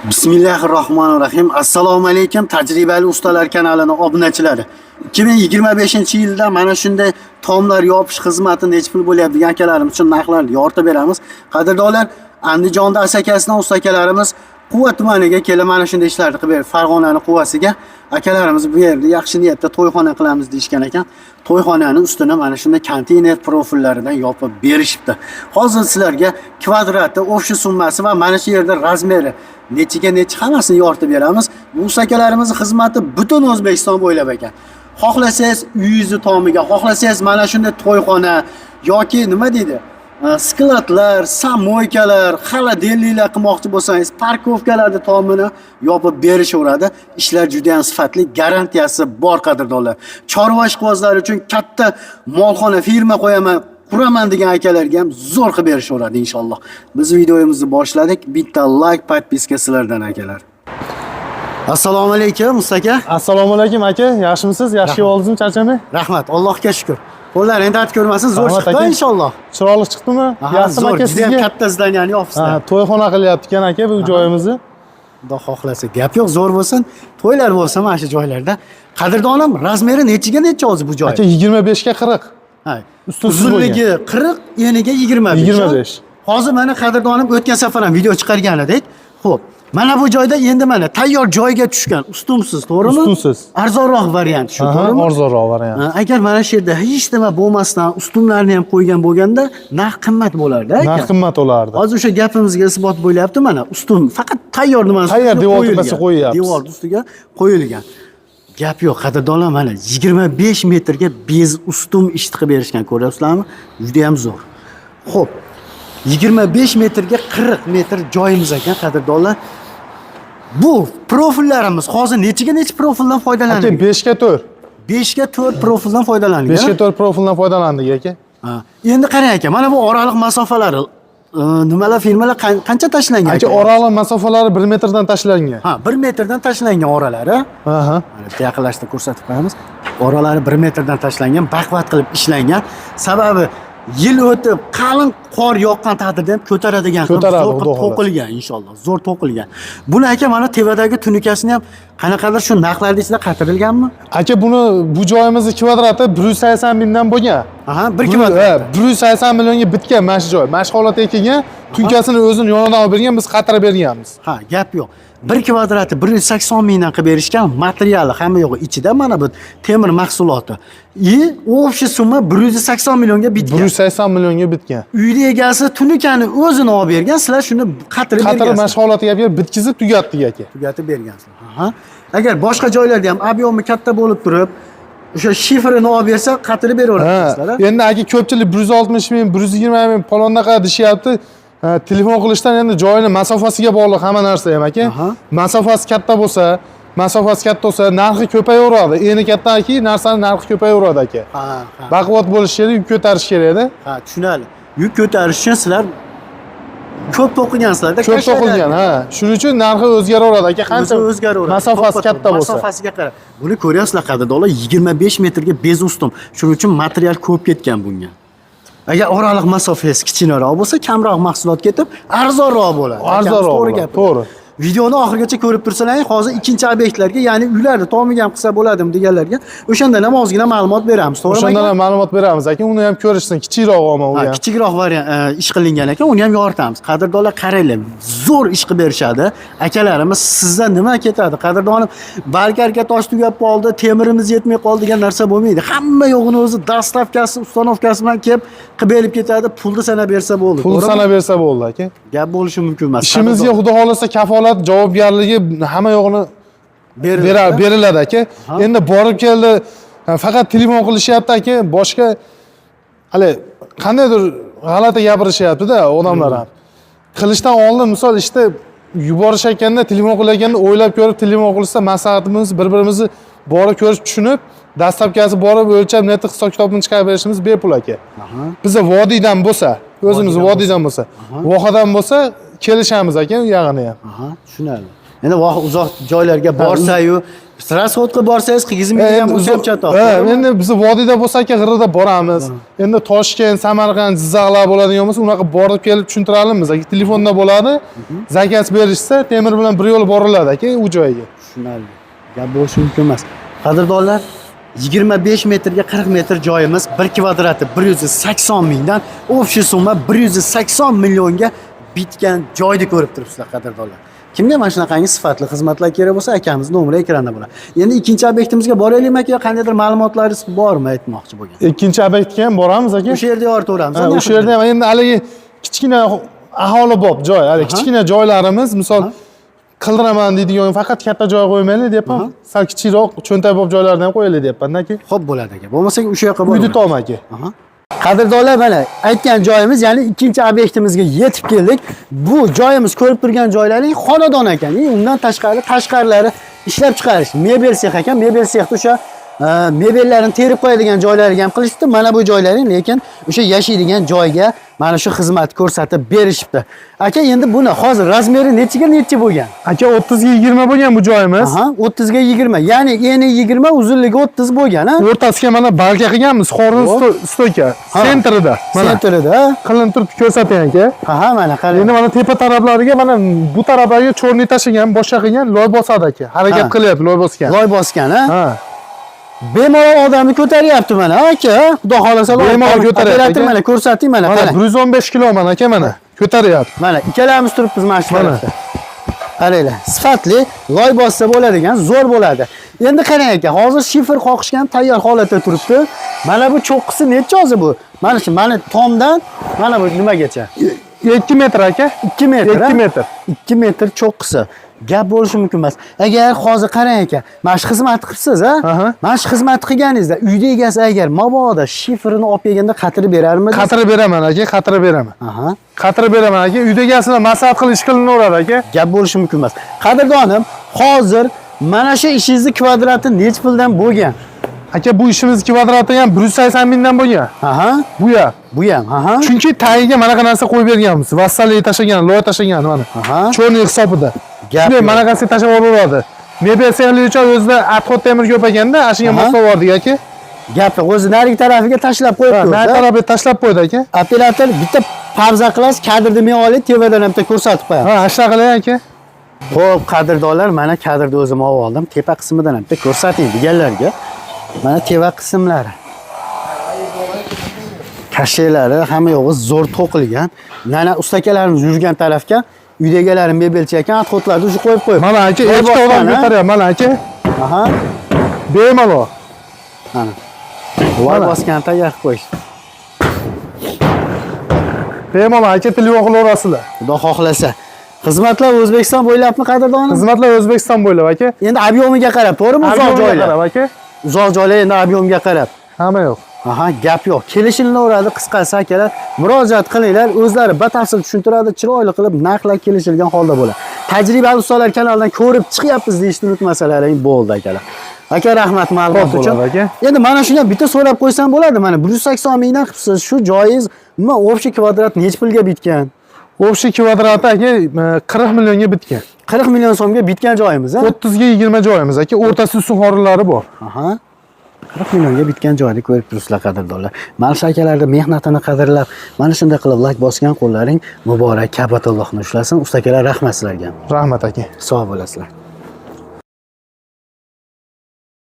Bismillahirrohmanirrohim. Assalomu alaykum tajribali ustalar kanalining obunachilari. 2025-yilda mana shunday tomlar yopish xizmati nechta pul bo'lyapti degan akalarimiz uchun narxlarni yoritib beramiz. Qadrdonlar, Andijonda asakasidan usta akalarimiz Quva tumaniga kelib mana shunday ishlarni qilib berdi. Farg'onaning Quvasiga akalarimiz bu yerda yaxshi niyatda to'yxona qilamiz deyishgan ekan. To'yxonaning ustini mana shunday konteyner profillaridan yopib berishibdi. Hozir sizlarga kvadrati, o'sha summasi va mana shu yerda razmeri nechiga necha hammasini yoritib beramiz. Bu akalarimiz xizmati butun O'zbekiston bo'ylab ekan. Xohlasangiz uyingizni tomiga, xohlasangiz mana shunday to'yxona yoki nima deydi? Skladlar, samoykalar, xolodilniklar qilmoqchi bo'lsangiz, parkovkalarda tomini yopib berishaveradi. Ishlar juda ham sifatli, garantiyasi bor qadrdonlar. Chorva ishqibozlari uchun katta molxona firma qo'yaman, quraman degan akalarga ham zo'r qilib berishaveradi inshaalloh. Biz videomizni boshladik. Bitta like, podpiska sizlardan akalar. Assalomu alaykum usta aka. Assalomu alaykum aka, yaxshimisiz? Yaxshi oldingizmi, charchamay? Rahmat, Allohga shukr. Qo'llar endi at ko'rmasin, zo'r chiqdi inshaalloh. Chiroyli chiqdimi? Yaxshi aka, sizga ham katta zdaniyani ofisda. To'yxona qilyapti ekan aka bu joyimizni. Xudo xohlasa, gap yo'q, zo'r bo'lsin. To'ylar bo'lsa mana shu joylarda. Qadrdonim, razmeri nechiga necha hozir bu joy? Aka 25 ga 40. Ha, uzunligi 40, eniga 25. 25. Hozir mana qadrdonim o'tgan safar ham video chiqargan edik. Xo'p, mana bu joyda endi mana tayyor joyga tushgan ustumsiz, to'g'rimi? Ustumsiz. Arzonroq variant shu, to'g'rimi? Arzonroq variant. Agar mana shu yerda hech nima bo'lmasdan ustumlarni ham qo'ygan bo'lganda narx qimmat bo'lardi, aka. Narx qimmat bo'lardi. Hozir o'sha gapimizga isbot bo'lyapti mana. Ustum faqat tayyor nimasi tayyor devor tepasiga qo'yyapmiz. Devor ustiga qo'yilgan. Gap yo'q, qadrdonlar, mana 25 metrga bez ustum ish qilib berishgan, ko'ryapsizlarmi? Juda ham zo'r. Xo'p, 25 metrga 40 metr joyimiz ekan, qadrdonlar. Bu profillarimiz hozir nechiga necha profildan foydalandik? Aka 5 ga 4. 5 ga 4 profildan foydalandik. 5 ga 4 profildan foydalandik aka. Ha. Endi qarang aka, mana bu oraliq masofalari nimalar firmalar qancha tashlangan? Aka oraliq masofalari 1 metrdan tashlangan. Ha, 1 metrdan tashlangan oralari. Aha. Mana bitta yaqinlashtirib ko'rsatib qo'yamiz. Oralari 1 metrdan tashlangan, baqvat qilib ishlangan. Sababi yil o'tib qalin qor yoqqan taqdirda ham ko'taradigan, zo'r to'qilgan inshaalloh, zo'r to'qilgan. Buni aka mana tevadagi tunikasini ham qanaqadir shu narxlarda ichida qaytarilganmi? Aka buni bu joyimizni kvadrati 180 mingdan bo'lgan. Aha, 1 kvadrat. 180 millionga bitgan mana shu joy. Mana shu holatga kelgan, tunkasini o'zini yonidan olib bergan, biz qaytarib berganmiz. Ha, gap yo'q. 1 kvadrati 180 mingdan qilib berishgan, materiali hamma yo'g'i ichida mana bu temir mahsuloti. O'sha summa 180 millionga bitgan. 180 millionga bitgan. Uyli egasi tunikani o'zini olib bergan, sizlar shuni qatirib bergansiz. Qatirib mana shu holatga berib bitkizib tugatdik aka. Tugatib bergansizlar. Aha. Agar boshqa joylarda ham ob'yomi katta bo'lib turib, o'sha shifrini olib bersa, qatirib beraverasizlar. Endi aka ko'pchilik 160 ming, 120 ming palondaqa deyapti. Telefon qilishdan endi joyini masofasiga bog'liq hamma narsa ham aka. Masofasi katta bo'lsa, narxi ko'payaveradi. Eni kattaki keyin narsaning narxi ko'payaveradi aka. Baquvvat bo'lish kerak, yuk ko'tarish kerak-da. Ha, tushunali. Yuk ko'tarish uchun sizlar ko'p to'qigansizlar-da. Ko'p to'qilgan, ha. Shuning uchun narxi o'zgaraveradi aka. Qancha o'zgaraveradi. Masofasi katta bo'lsa. Masofasiga qarab. Buni ko'ryapsizlar qadrdonlar, 25 metrga bez ustum. Shuning uchun material ko'p ketgan bunga. Agar oraliq masofangiz kichikroq bo'lsa, kamroq mahsulot ketib, arzonroq bo'ladi. Arzonroq, to'g'ri. Videoni oxirigacha ko'rib tursangiz, hozir ikkinchi obyektlarga, ya'ni uylarni tomiga ham qilsa bo'ladimi deganlarga o'shandan ham ozgina ma'lumot beramiz, to'g'rimi? O'shandan ham ma'lumot beramiz aka, uni ham ko'rishsin, kichikroq olma u ham. Kichikroq variant ish qilingan ekan, uni ham yoritamiz. Qadrdonlar, qaranglar, zo'r ish qilib berishadi. Akalarimiz sizdan nima ketadi? Qadrdonim, balkarka tosh tugab qoldi, temirimiz yetmay qoldi degan narsa bo'lmaydi. Hamma yo'g'ini o'zi dastavkasi, ustanovkasi bilan kelib berib ketadi, pulni sanab bersa bo'ldi. Pulni sanab bersa bo'ldi aka. Gap bo'lishi mumkin emas. Ishimizga xudo xolasa kafolat, javobgarligi hamma yo'g'ini beriladi aka. Endi borib keldi, faqat telefon qilishyapti aka, boshqa hali qandaydir g'alati gapirishyapti-da odamlar ham. Qilishdan oldin misol ishda yuborishayotganda, telefon qilayotganda o'ylab ko'rib telefon qilsa, maslahatimiz bir-birimizni borib ko'rib tushunib, dastlabkasi borib o'lchab, net hisob kitobini chiqarib berishimiz bepul aka. Bizda vodiydan bo'lsa, o'zimiz vodiydan bo'lsa, vohadan bo'lsa kelishamiz aka, u yog'ini ham. Aha, tushunarli. Endi uzoq joylarga borsa-yu, rasxodga borsangiz qilgizmaydi ham o'sha chatoq. Endi biz vodiyda bo'lsak, g'irrida boramiz. Endi Toshkent, Samarqand, Jizzaxlar bo'ladigan bo'lsa, unaqa borib kelib tushuntiramiz aka. Telefonda bo'ladi. Zakaz berishsa, temir bilan bir yo'l boriladi aka u joyga. Tushunarli. Gap bo'lishi mumkin emas. Qadrdonlar, 25 metrga 40 metr joyimiz, 1 kvadrati 180 mingdan, общий summa 180 millionga bitgan joyni ko'rib turibsizlar qadrdonlar. Kimga mana shunaqangi sifatli xizmatlar kerak bo'lsa, akamiz nomeri ekranda bo'ladi. Endi ikkinchi obyektimizga boraylikmi aka? Qandaydir ma'lumotlaringiz bormi aytmoqchi bo'lgan? Ikkinchi obyektga ham boramiz aka. O'sha yerda yoritamiz. O'sha yerda ham endi haligi kichkina aholi bop joy, haligi kichkina joylarimiz, misol qildiraman deydigan, faqat katta joy qo'ymaylik deyapman. Sal kichikroq cho'ntak bop joylardan ham qo'yaylik deyapman aka. Xo'p bo'ladi aka. Bo'lmasa o'sha yoqqa Uyni tom aka. Qadrdonlar, mana aytgan joyimiz, ya'ni ikkinchi obyektimizga yetib keldik. Bu joyimiz ko'rib turgan joylaring xonadon ekan. Undan tashqarilari ishlab chiqarish, mebel sex ekan. Mebel sexda o'sha mebellarni terib qo'yadigan joylariga ham qilishdi. Mana bu joylaring, lekin o'sha yashaydigan joyga mana shu xizmat ko'rsatib berishibdi. Aka, endi buni hozir razmeri nechiga necha bo'lgan? Aka 30 ga 20 bo'lgan bu joyimiz. 30 ga 20. Ya'ni eni 20, uzunligi 30 bo'lgan, ha? O'rtasiga mana balka qilganmiz, xorin stoyka, sentrida. Mana sentrida qilinib turibdi, ko'rsating aka. Mana qarang. Endi mana tepa taraflariga, mana bu taraflarga cho'rni tashigan, boshqa qilgan, loy bosadi aka. Harakat qilyapti, loy bosgan. Loy bosgan, ha? Bemalol odamni ko'taryapti mana aka. Xudo xolasa bemalol ko'taryapti. Mana ko'rsating mana. Mana 115 kilo mana aka mana ko'taryapti. Mana ikkalamiz turibmiz mana shu tarafda. Qaranglar, sifatli loy bossa bo'ladigan, zo'r bo'ladi. Endi qarang aka, hozir shifr qoqishgan tayyor holatda turibdi. Mana bu cho'qqisi necha hozir bu? Mana shu, mana tomdan mana bu nimagacha? 2 metr aka. 2 metr. 2 metr. 2 metr cho'qqisi. Gap bo'lishi mumkin emas. Agar hozir qarang aka, mana shu xizmat qilibsiz, ha? Mana shu xizmat qilganingizda uyda egasi agar mabodo shifrini olib kelganda qatirib berarmidingiz? Qatirib beraman aka, qatirib beraman. Qatirib beraman aka. Uyda egasini maslahat qilish qilinaveradi aka. Gap bo'lishi mumkin emas. Qadrdonim, hozir mana shu ishingizni kvadrati necha puldan bo'lgan? Aka, bu ishimiz kvadrati ham 180 mingdan bo'lgan. Bu ya. Bu ham, Chunki tagiga mana qanaqa narsa qo'yib berganmiz. Vassali tashagan, loy tashagan mana. Cho'rni hisobida. Shunday mana qancha tashab yuboradi. Mebel sexli uchun o'zida atxot temir ko'p ekanda, ashiga moslavordik aka. Gapni o'zi narigi tarafiga tashlab qo'yibdi. Narigi tarafiga tashlab qo'ydi aka. Operator bitta parza qilasiz, kadrni men olib, tevadan ham ko'rsatib qo'yaman. Ashla qilay aka. Xo'p, qadrdonlar, mana kadrni o'zim olib oldim. Tepa qismidan ham ko'rsating deganlarga. Mana teva qismlari. Kashelari hamma yog'i zo'r to'qilgan. Mana ustakalarimiz yurgan tarafga uydagilar mebelchi ekan, atxotlarni o'sha qo'yib qo'yib. Mana aka, ikkita odam ko'taryapti, mana aka. Bemalol. Mana. Loy bosgan tayyor qo'yish. Bemalol aka, telefon qilaverasizlar. Xudo xohlasa. Xizmatlar O'zbekiston bo'ylabmi qadrdonim? Xizmatlar O'zbekiston bo'ylab aka. Endi ob'yomiga qarab, to'g'rimi? Uzoq joylar aka. Uzoq joylar endi ob'yomga qarab. Hamma yo'q. Gap yo'q. Kelishiladi, qisqasi akalar. Murojaat qilinglar, o'zlari batafsil tushuntiradi, chiroyli qilib narxlar kelishilgan holda bo'ladi. Tajribali ustalar kanalidan ko'rib chiqyapmiz deyishni unutmasalaring bo'ldi akalar. Aka, rahmat ma'lumot uchun. Endi mana shuni bitta so'rab qo'ysam bo'ladi. Mana 180 mingdan qilibsiz. Shu joyingiz nima общий kvadrat necha pulga bitgan? Общий kvadrati aka 40 millionga bitgan. 40 million so'mga bitgan joyimiz, ha? 30 ga 20 joyimiz aka. O'rtasida suv xorinlari bor. 40 millionga bitgan joyni ko'rib turibsizlar qadrdonlar. Mana shu akalarning mehnatini qadrlab, mana shunday qilib like bosgan qo'llaring muborak, kabatullohni ushlasin. Ustakalar, rahmat sizlarga. Rahmat aka. Sog' bo'lasizlar.